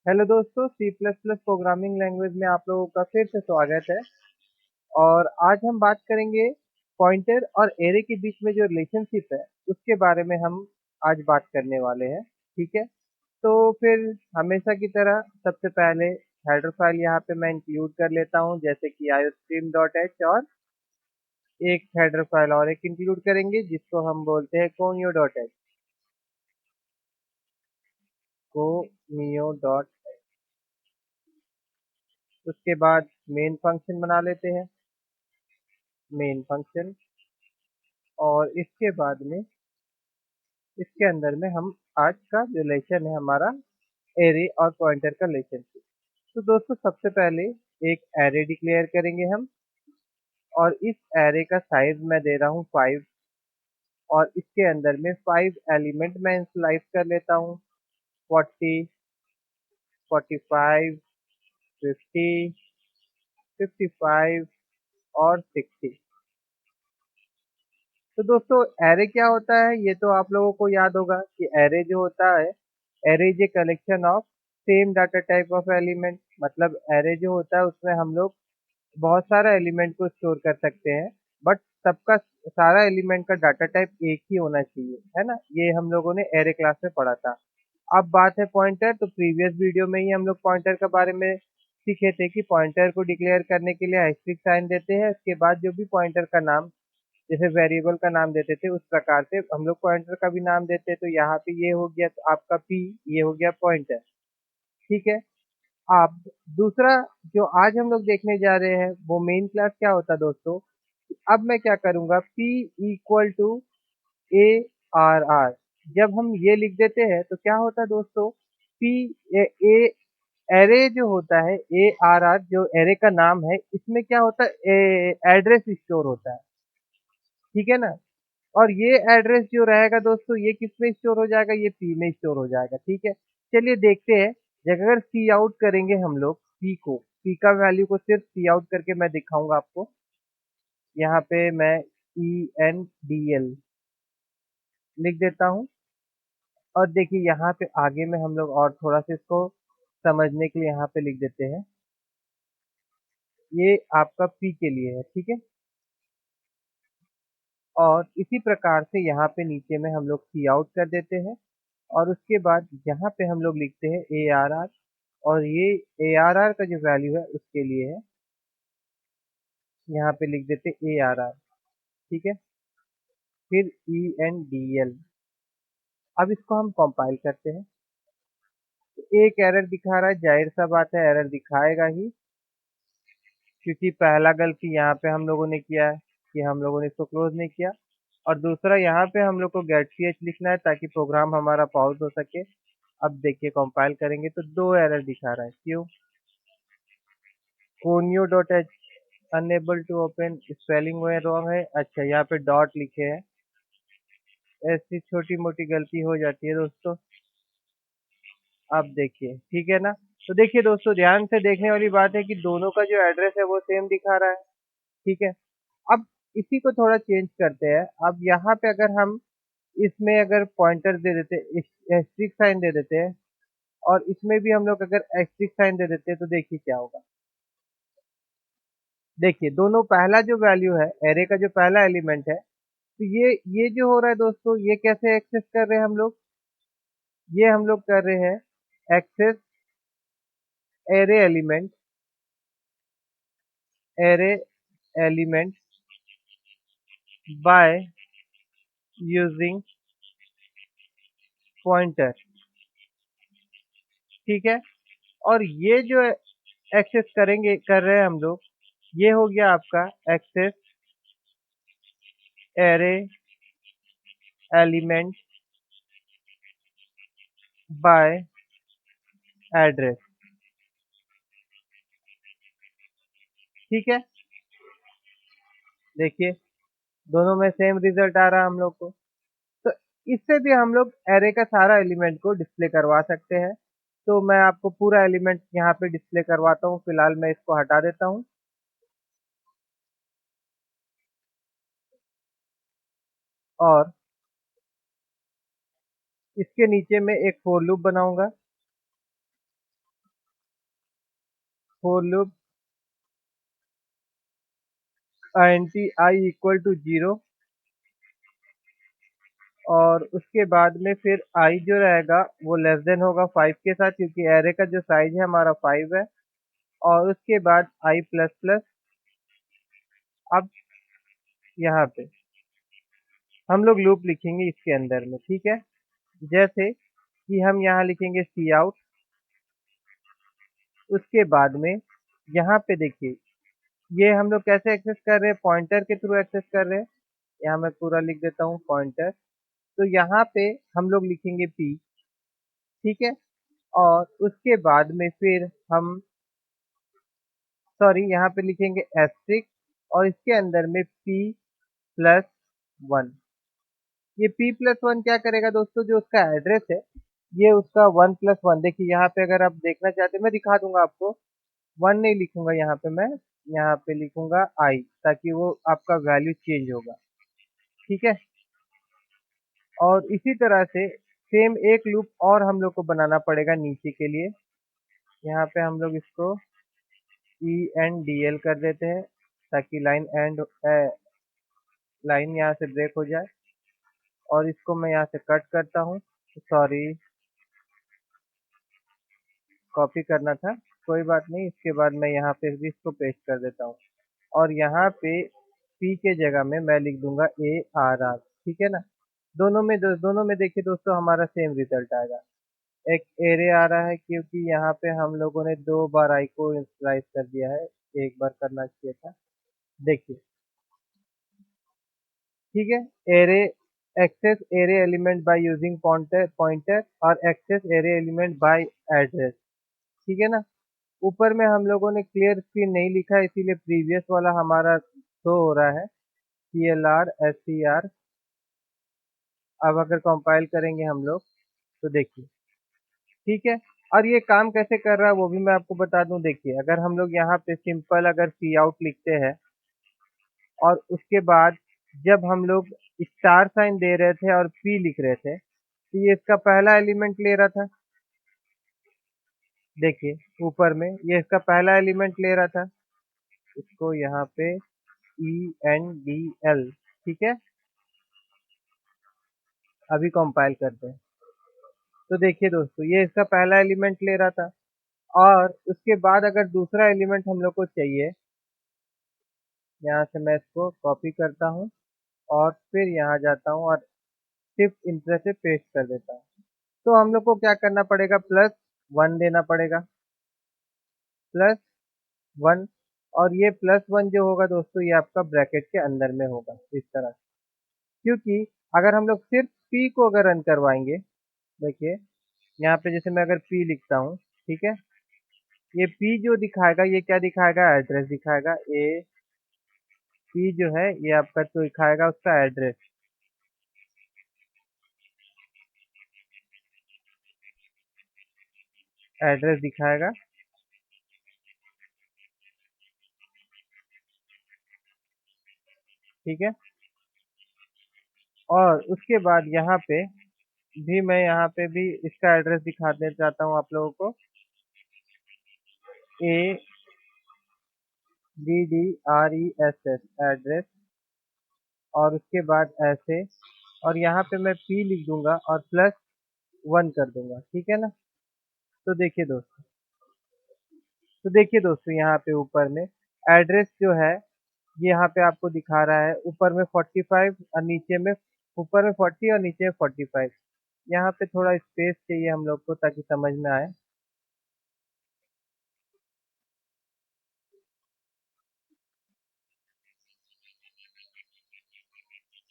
Hello दोस्तों, C plus plus programming language में आप लोगों का फिर से स्वागत है। और आज हम बात करेंगे पॉइंटर और एरे के बीच में जो रिलेशनशिप है उसके बारे में हम आज बात करने वाले हैं। ठीक है, तो फिर हमेशा की तरह सबसे पहले हेडर फाइल यहाँ पे मैं इंक्लूड कर लेता हूँ, जैसे कि iostream.h, और एक हेडर फाइल और एक इंक्लूड करेंगे जिसको हम बोलते हैं conio.h। conio.h। उसके बाद मेन फंक्शन बना लेते हैं, मेन फंक्शन। और इसके बाद में इसके अंदर में हम आज का जो लेसन है हमारा एरे और पॉइंटर का रिलेशनशिप। तो दोस्तों सबसे पहले एक एरे डिक्लेयर करेंगे हम, और इस एरे का साइज मैं दे रहा हूँ 5, और इसके अंदर में 5 एलिमेंट मैं इनिशियलाइज कर लेता हूँ, 40, 45, 50, 55 और 60। तो दोस्तों एरे क्या होता है ये तो आप लोगों को याद होगा कि एरे जो होता है, array is a collection of same data type of element. मतलब एरे जो होता है उसमें हम लोग बहुत सारा एलिमेंट को स्टोर कर सकते हैं, बट सबका सारा एलिमेंट का डाटा टाइप एक ही होना चाहिए, है ना। ये हम लोगों ने एरे क्लास में पढ़ा था। अब बात है पॉइंटर, तो प्रीवियस वीडियो में ही हम लोग पॉइंटर के बारे में सीखे थे कि पॉइंटर को डिक्लेयर करने के लिए एस्टेरिस्क साइन देते हैं। उसके बाद जो भी पॉइंटर का नाम, जैसे वेरिएबल का नाम देते थे उस प्रकार से हम लोग पॉइंटर का भी नाम देते हैं। तो यहाँ पे ये हो गया तो आपका पी, ये हो गया पॉइंटर। ठीक है। अब दूसरा जो आज हम लोग देखने जा रहे हैं वो मेन क्लास क्या होता है दोस्तों। अब मैं क्या करूंगा, p equal to A R R. जब हम ये लिख देते हैं तो क्या होता है दोस्तों, p ए एरे जो होता है, ए आर आर जो एरे का नाम है, इसमें क्या होता है, एड्रेस स्टोर होता है। ठीक है ना। और ये एड्रेस जो रहेगा दोस्तों, ये किस में स्टोर हो जाएगा, ये पी में स्टोर हो जाएगा। ठीक है, चलिए देखते हैं। अगर सी आउट करेंगे हम लोग पी को, पी का वैल्यू को सिर्फ सी आउट करके मैं दिखाऊंगा आपको। यहाँ पे मैं ENDL लिख देता हूँ। और देखिए यहाँ पे आगे में हम लोग और थोड़ा सा इसको समझने के लिए यहाँ पे लिख देते हैं, ये आपका पी के लिए है। ठीक है, और इसी प्रकार से यहाँ पे नीचे में हम लोग सी आउट कर देते हैं। और उसके बाद यहाँ पे हम लोग लिखते हैं ए आर आर, और ये ए आर आर का जो वैल्यू है उसके लिए है, यहाँ पे लिख देते हैं ए आर आर। ठीक है, फिर ENDL। अब इसको हम कंपाइल करते हैं, तो एक एरर दिखा रहा है, जाहिर सा बात है एरर दिखाएगा ही, क्योंकि पहला गलती यहाँ पे हम लोगों ने किया है कि हम लोगों ने इसको क्लोज नहीं किया। और दूसरा यहाँ पे हम लोग को गेट सी एच लिखना है ताकि प्रोग्राम हमारा पॉज हो सके। अब देखिए कंपाइल करेंगे तो दो एरर दिखा रहा है, क्यों। conio.h unable to open, spelling में रॉन्ग है। अच्छा, यहाँ पे डॉट लिखे हैं, ऐसी छोटी मोटी गलती हो जाती है दोस्तों। अब देखिए ठीक है ना। तो देखिए दोस्तों, ध्यान से देखने वाली बात है कि दोनों का जो एड्रेस है वो सेम दिखा रहा है। ठीक है, अब इसी को थोड़ा चेंज करते हैं। अब यहाँ पे अगर हम इसमें अगर पॉइंटर दे देते, एस्ट्रिक साइन दे देते हैं, और इसमें भी हम लोग अगर एस्ट्रिक साइन दे देते हैं, तो देखिए क्या होगा। देखिए दोनों, पहला जो वैल्यू है एरे का, जो पहला एलिमेंट है, तो ये जो हो रहा है दोस्तों, ये कैसे एक्सेस कर रहे हैं हम लोग, ये हम लोग कर रहे हैं access array element, array element by using pointer. ठीक है, और ये जो एक्सेस करेंगे, कर रहे हैं हम लोग, ये हो गया आपका access array element by address. ठीक है, देखिए दोनों में सेम रिजल्ट आ रहा है हम लोग को। तो इससे भी हम लोग एरे का सारा एलिमेंट को डिस्प्ले करवा सकते हैं। तो मैं आपको पूरा एलिमेंट यहाँ पे डिस्प्ले करवाता हूँ। फिलहाल मैं इसको हटा देता हूँ, और इसके नीचे में एक फोर लूप बनाऊंगा। for loop int I equal to 0 और उसके बाद में फिर I जो रहेगा वो लेस देन होगा 5 के साथ, क्योंकि एरे का जो साइज है हमारा 5 है। और उसके बाद I प्लस प्लस। अब यहाँ पे हम लोग लूप लिखेंगे इसके अंदर में, ठीक है। जैसे कि हम यहाँ लिखेंगे सी आउट। उसके बाद में यहाँ पे देखिए, ये हम लोग कैसे एक्सेस कर रहे हैं, पॉइंटर के थ्रू एक्सेस कर रहे हैं। यहाँ मैं पूरा लिख देता हूँ पॉइंटर। तो यहाँ पे हम लोग लिखेंगे p, ठीक है। और उसके बाद में फिर हम सॉरी यहाँ पे लिखेंगे एस्ट्रिक और इसके अंदर में p प्लस 1। ये p प्लस 1 क्या करेगा दोस्तों, जो उसका एड्रेस है ये उसका 1 प्लस 1, देखिए यहाँ पे अगर आप देखना चाहते हैं मैं दिखा दूंगा आपको। 1 नहीं लिखूंगा यहाँ पे मैं, यहाँ पे लिखूंगा i, ताकि वो आपका वैल्यू चेंज होगा, ठीक है। और इसी तरह से सेम एक लूप और हम लोग को बनाना पड़ेगा नीचे के लिए। यहाँ पे हम लोग इसको ENDL कर देते हैं ताकि लाइन यहाँ से ब्रेक हो जाए। और इसको मैं यहाँ से कट करता हूँ, सॉरी कॉपी करना था, कोई बात नहीं। इसके बाद मैं यहाँ पे भी इसको पेस्ट कर देता हूँ और यहाँ पे P के जगह में मैं लिख दूंगा ARR, ठीक है ना। दोनों में देखिए दोस्तों हमारा सेम रिजल्ट आएगा। एक एरे आ रहा है क्योंकि यहाँ पे हम लोगों ने 2 बार आई को इनिशियलाइज कर दिया है, एक बार करना चाहिए था। देखिए ठीक है, array access array element by using pointer और access array element by address, ठीक है ना। ऊपर में हम लोगों ने क्लियर स्क्रीन नहीं लिखा है, इसीलिए प्रीवियस वाला हमारा शो हो रहा है CLR SCR। अब अगर कंपाइल करेंगे हम लोग तो देखिए, ठीक है। और ये काम कैसे कर रहा है वो भी मैं आपको बता दूं। देखिए अगर हम लोग यहाँ पे सिंपल अगर सी आउट लिखते हैं और उसके बाद जब हम लोग स्टार साइन दे रहे थे और पी लिख रहे थे तो ये इसका पहला एलिमेंट ले रहा था। देखिए ऊपर में ये इसका पहला एलिमेंट ले रहा था, इसको यहाँ पे ENDL, ठीक है। अभी कंपाइल करते हैं तो देखिए दोस्तों ये इसका पहला एलिमेंट ले रहा था। और उसके बाद अगर दूसरा एलिमेंट हम लोग को चाहिए, यहाँ से मैं इसको कॉपी करता हूँ और फिर यहाँ जाता हूँ और शिफ्ट इंटर से पेस्ट कर देता हूँ। तो हम लोग को क्या करना पड़ेगा, +1 देना पड़ेगा, +1। और ये +1 जो होगा दोस्तों ये आपका ब्रैकेट के अंदर में होगा इस तरह से। क्योंकि अगर हम लोग सिर्फ p को अगर रन करवाएंगे, देखिए यहाँ पे जैसे मैं अगर p लिखता हूँ, ठीक है, ये p जो दिखाएगा ये क्या दिखाएगा, एड्रेस दिखाएगा। p जो है ये आपका तो दिखाएगा उसका एड्रेस, एड्रेस दिखाएगा, ठीक है। और उसके बाद यहाँ पे भी मैं यहाँ पे भी इसका एड्रेस दिखाना चाहता हूँ आप लोगों को, ADDRESS एड्रेस। और उसके बाद ऐसे, और यहाँ पे मैं p लिख दूंगा और +1 कर दूंगा, ठीक है ना। तो देखिए दोस्तों, यहाँ पे ऊपर में एड्रेस जो है ये यहाँ पे आपको दिखा रहा है, ऊपर में 45 और नीचे में, ऊपर में 40 और नीचे में 45। यहाँ पे थोड़ा स्पेस चाहिए हम लोग को ताकि समझ में आए,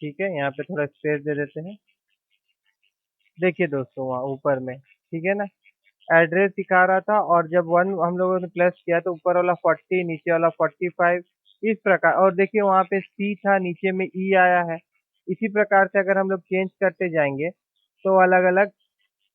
ठीक है। यहाँ पे थोड़ा स्पेस दे देते हैं। देखिए दोस्तों वहाँ ऊपर में, ठीक है ना, एड्रेस दिखा रहा था और जब 1 हम लोगों ने प्लस किया तो ऊपर वाला 40 नीचे वाला 45, इस प्रकार। और देखिए वहाँ पे C था, नीचे में E आया है। इसी प्रकार से अगर हम लोग चेंज करते जाएंगे तो अलग अलग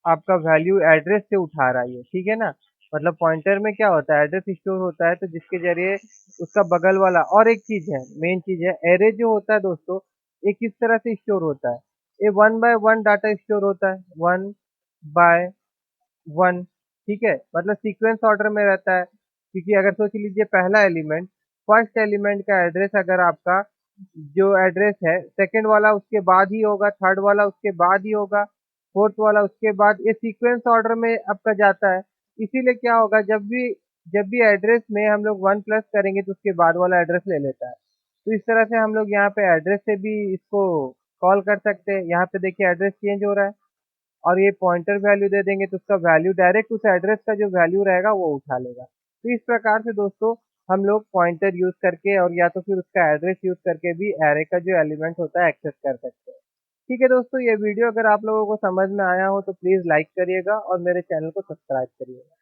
आपका वैल्यू एड्रेस से उठा रहा है ये, ठीक है ना। मतलब पॉइंटर में क्या होता है, एड्रेस स्टोर होता है तो जिसके जरिए उसका बगल वाला। और एक चीज है, मेन चीज है, एरे जो होता है दोस्तों ये किस तरह से स्टोर होता है, ये 1 बाय 1 डाटा स्टोर होता है, 1 बाय 1, ठीक है। मतलब सीक्वेंस ऑर्डर में रहता है। क्योंकि अगर सोच लीजिए पहला एलिमेंट, फर्स्ट एलिमेंट का एड्रेस अगर आपका जो एड्रेस है सेकंड वाला उसके बाद ही होगा, थर्ड वाला उसके बाद ही होगा, फोर्थ वाला उसके बाद, ये सीक्वेंस ऑर्डर में आपका जाता है। इसीलिए क्या होगा, जब भी एड्रेस में हम लोग 1 प्लस करेंगे तो उसके बाद वाला एड्रेस ले लेता है। तो इस तरह से हम लोग यहाँ पे एड्रेस से भी इसको कॉल कर सकते हैं। यहाँ पे देखिए एड्रेस चेंज हो रहा है और ये पॉइंटर वैल्यू दे देंगे तो उसका वैल्यू डायरेक्ट उस एड्रेस का जो वैल्यू रहेगा वो उठा लेगा। तो इस प्रकार से दोस्तों हम लोग पॉइंटर यूज़ करके और या तो फिर उसका एड्रेस यूज़ करके भी एरे का जो एलिमेंट होता है एक्सेस कर सकते हैं। ठीक है दोस्तों, ये वीडियो अगर आप लोगों को समझ में आया हो तो प्लीज़ लाइक करिएगा और मेरे चैनल को सब्सक्राइब करिएगा।